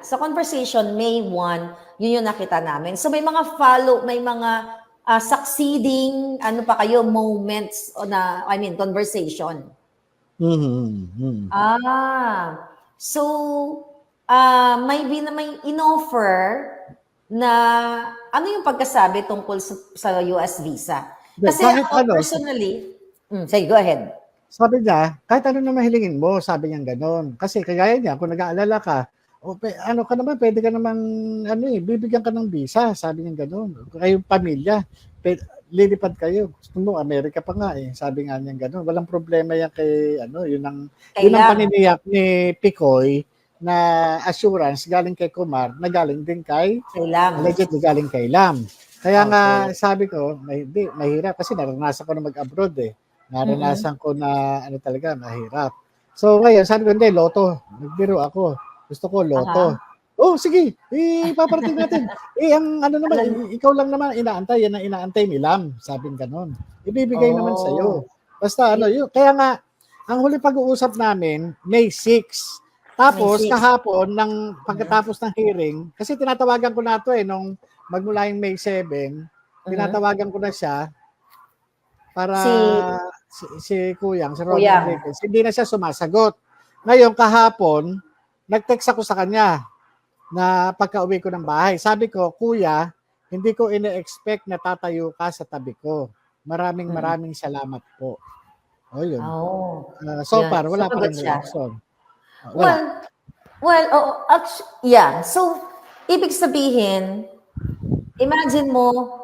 Sa conversation, May 1, yun yung nakita namin. So may mga may mga succeeding, ano pa kayo, moments na, conversation. So, may in-offer na, ano yung pagkasabi tungkol sa US visa? Kasi kahit ako ano, personally, sige, go ahead. sabi niya, kahit ano na mahilingin mo, sabi niya gano'n. Kasi kagaya niya, kung nag-aalala ka, ano ka naman, pwede ka naman, bibigyan ka ng visa, sabi niya gano'n. Kayong pamilya, lilipad kayo. Gusto mo, Amerika pa nga sabi nga niya gano'n. Walang problema yan kay, yun ang paniniyak ni Picoy na assurance galing kay Kumar na galing din kay Lam. Allegedly galing kay Lam. Kaya nga, sabi ko, mahirap kasi naranasan ko na mag-abroad Naranasan ko na talaga, mahirap. So ngayon, sabi ko, hindi, loto. Nagbiro ako. Gusto ko loto. Oh, sige, ipaparating natin. Ang naman, ikaw lang naman inaantay, yan ang inaantay ni Lam. Sabi ganon. Ibibigay naman sa'yo. Basta yun. Kaya nga, ang huli pag-uusap namin, May 6. Tapos, kahapon, pagkatapos ng hearing, kasi tinatawagan ko na ito nung magmula yung May 7, tinatawagan ko na siya para si Kuyang, si Ronald Enriquez, hindi na siya sumasagot. Ngayon, kahapon, nag-text ako sa kanya na pagka-uwi ko ng bahay. Sabi ko, Kuya, hindi ko ine-expect na tatayo ka sa tabi ko. Maraming salamat po. Yun. So far, wala pa rin reaction. Wala. So, ibig sabihin, imagine mo,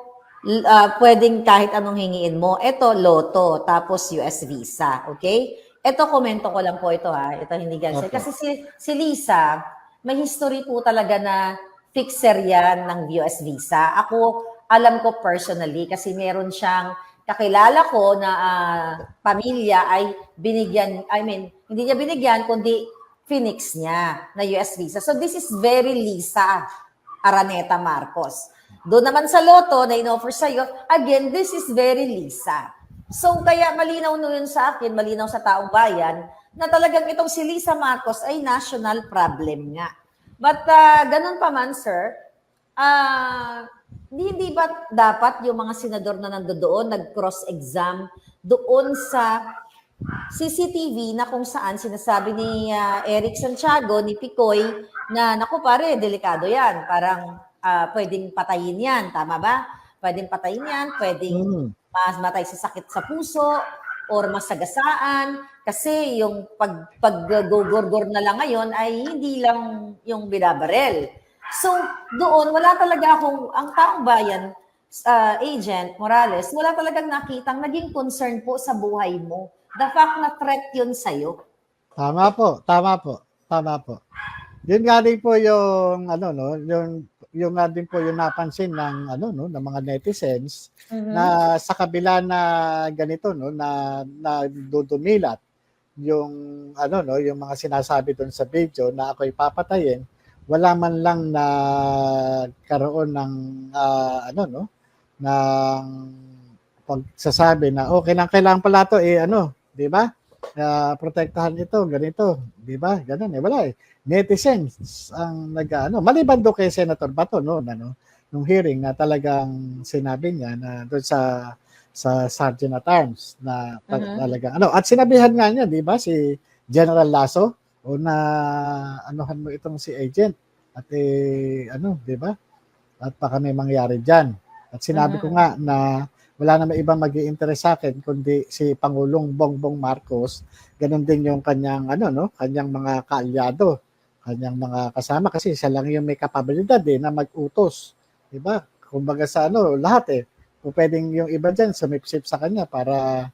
pwedeng kahit anong hingiin mo. Ito, loto, tapos US visa. Okay? Ito, komento ko lang po ito Ito, hindi ganyan. Kasi si Lisa, may history po talaga na fixer yan ng US visa. Ako, alam ko personally kasi meron siyang kakilala ko na pamilya ay binigyan, hindi niya binigyan, kundi Phoenix niya na US visa. So this is very Lisa Araneta Marcos. Doon naman sa loto na in-offer sa'yo, again, this is very Lisa. So kaya malinaw yun sa akin, malinaw sa taong bayan, na talagang itong si Lisa Marcos ay national problem nga. But ganun pa man, sir, hindi ba dapat yung mga senador na nandoon nag-cross-exam doon sa CCTV na kung saan sinasabi ni Eric Santiago, ni Picoy, na naku pare, delikado yan. Parang pwedeng patayin yan. Tama ba? Pwedeng patayin yan. Pwedeng matay sa sakit sa puso or masagasaan. Kasi yung pag-gogor na lang ngayon ay hindi lang yung binabarel. So, doon, wala talaga ang taong bayan, Agent Morales, wala talagang nakitang naging concern po sa buhay mo. The fact na threat yun sa'yo. Tama po. Yun nga din po yung, yung nga din po yung napansin ng, ng mga netizens, na sa kabila na ganito, na dudumilat yung, yung mga sinasabi doon sa video na ako'y papatayin, wala man lang na karoon ng, ng pagsasabi na, okay lang, kailangan pala ito, di ba? Protektahan ito, ganito, di ba? Ganun wala netizens ang maliban do kay Senator Bato nung hearing na talagang sinabi niya na doon sa Sergeant at Arms na talaga at sinabihan nga niya, di ba, si General Lasso o na anuhan mo itong si agent at di ba? At baka may mangyari diyan. At sinabi ko nga na wala naman ibang mag-i-interest sa akin kundi si Pangulong Bongbong Marcos. Ganun din yung kanyang kanyang mga kaalyado, kanyang mga kasama kasi siya lang yung may kapabilidad na mag-utos, 'di ba? Kumbaga sa lahat kung pwedeng yung iba diyan sumipsip sa kanya para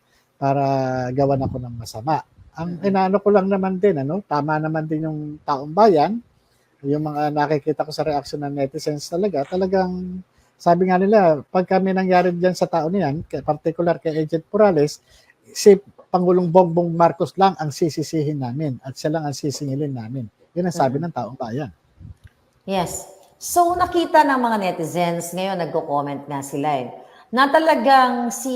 gawan ako ng masama. Ang inaano ko lang naman din tama naman din yung taong bayan, yung mga nakikita ko sa reaction ng netizens talagang sabi nga nila, pag kami nangyari dyan sa tao niyan, particular kay Agent Morales, si Pangulong Bongbong Marcos lang ang sisisihin namin at siya lang ang sisingilin namin. Yun ang sabi ng taong bayan. Yes. So nakita ng mga netizens, ngayon nagko-comment nga sila na talagang si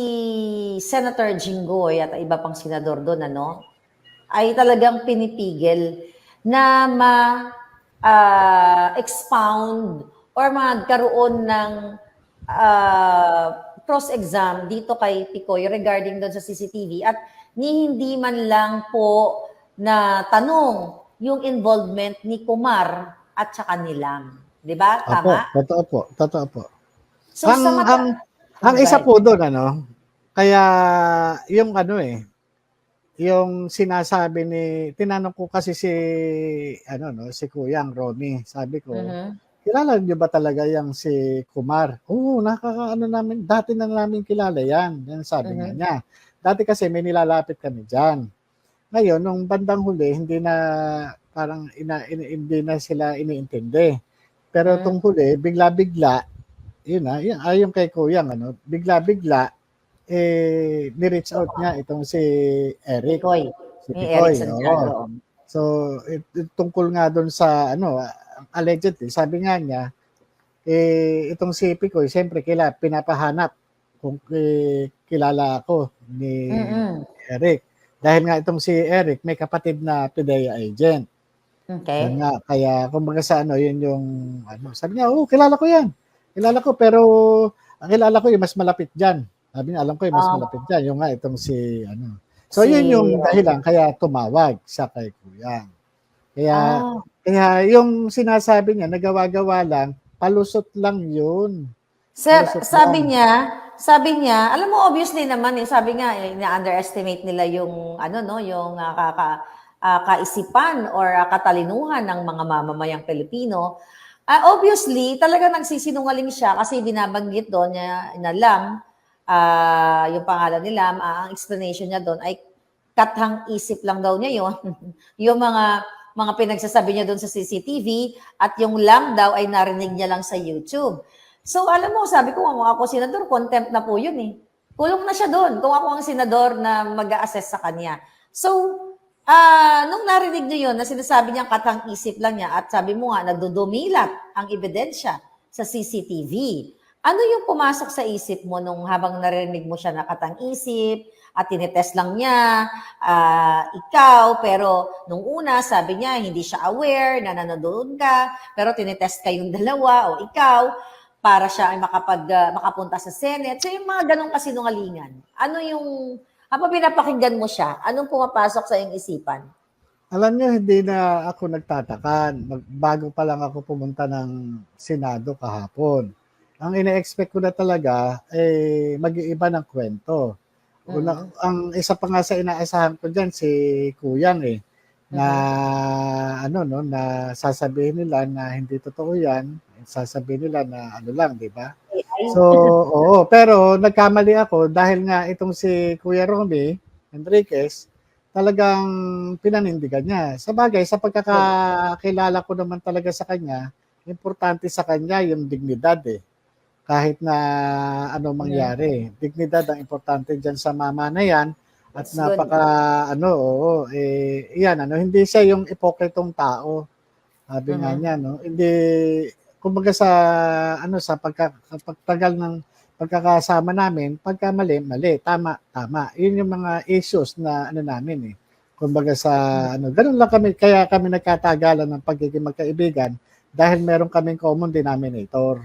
Senator Jinggoy at iba pang senador doon ay talagang pinipigil na expound or magkaroon ng cross-exam dito kay Picoy regarding doon sa CCTV at hindi man lang po na tanong yung involvement ni Kumar at saka ni Lam. Di ba? Opo, Tama? totoo po, totoo po. So, Ang sa mata... ang isa Right. po doon kaya yung yung sinasabi tinanong ko kasi si Kuyang Romy, sabi ko, Mhm. kilala niyo ba talaga yang si Kumar? Oo, namin, dati na namin kilala yan. Yan sabi nga Mhm. niya. Dati kasi may nilalapit kami dyan. Ngayon, nung bandang huli, hindi na parang hindi na sila iniintindi. Pero Mm. itong huli, bigla-bigla, yung kay Kuyang, bigla-bigla, ni-reach out niya itong si Eric, Picoy. si Ni Eric Picoy, oo. Santiago. So, tungkol nga doon sa, allegedly, sabi nga niya, itong si Picoy, siyempre, pinapahanap kung kilala ako ni Mm-mm. Eric. Dahil nga itong si Eric, may kapatid na PIDEA agent. Yan Okay. nga, kaya kumbaga sa yun yung, sabi niya, kilala ko yan. Kilala ko, pero ang kilala ko yung mas malapit dyan. Sabi niya, alam ko yung mas malapit dyan. Yung nga, itong So, yun Si yung Robin. dahilan, kaya tumawag siya kay Kuyang. Kaya, Ah, kaya yung sinasabi niya, nagawa-gawa lang, palusot lang yun. Sir, Palusot lang. sabi niya, alam mo obviously naman sabi nga na-underestimate nila yung yung kaisipan or katalinuhan ng mga mamamayang Pilipino. Obviously, talaga nagsisinungaling siya kasi binabanggit doon niya na Lam, yung pangalan ni Lam, ang explanation niya doon ay kathang isip lang daw niya yun. Yung mga pinagsasabi niya doon sa CCTV at yung Lam daw ay narinig niya lang sa YouTube. So, alam mo, sabi ko, kung ako senador, contempt na po yun eh. Kulong na siya doon kung ako ang senador na mag-a-assess sa kanya. So, nung narinig niyo yun, na sinasabi niyang katang-isip lang niya at sabi mo nga, nagdudumilat ang ebidensya sa CCTV. Ano yung pumasok sa isip mo nung habang narinig mo siya na katang-isip at tinetest lang niya, ikaw, pero nung una, sabi niya, hindi siya aware na nanonood ka, pero tinetest kayong dalawa o ikaw, para siya ay makapunta sa Senate. So yung mga ganong kasinungalingan, ano yung, habang pinapakinggan mo siya, anong pumapasok sa iyong isipan? Alam niyo, hindi na ako nagtataka. Bago pa lang ako pumunta ng Senado kahapon. Ang ina-expect ko na talaga, mag-iiba ng kwento. Mm. Ang isa pa nga sa inaasahan ko dyan, si Kuyang na Mhm. na sasabihin nila na hindi totoo yan, sasabihin nila na lang, di ba? AI? So, oo, pero nagkamali ako dahil nga itong si Kuya Romy Enriquez, talagang pinanindigan niya. Sa bagay, sa pagkakakilala ko naman talaga sa kanya, importante sa kanya yung dignidad kahit na Mhm. mangyari. Dignidad ang importante diyan sa mama na yan at That's good. oo, hindi siya yung ipokritong tao. Sabi nga Mhm. niya, no, hindi, kumbaga sa pagtagal ng pagkakasama namin, pagka mali, mali, tama, tama. Yun yung mga issues na namin Kumbaga ganun lang kami, kaya kami nagkatagalan ng pagiging magkaibigan dahil meron kaming common denominator.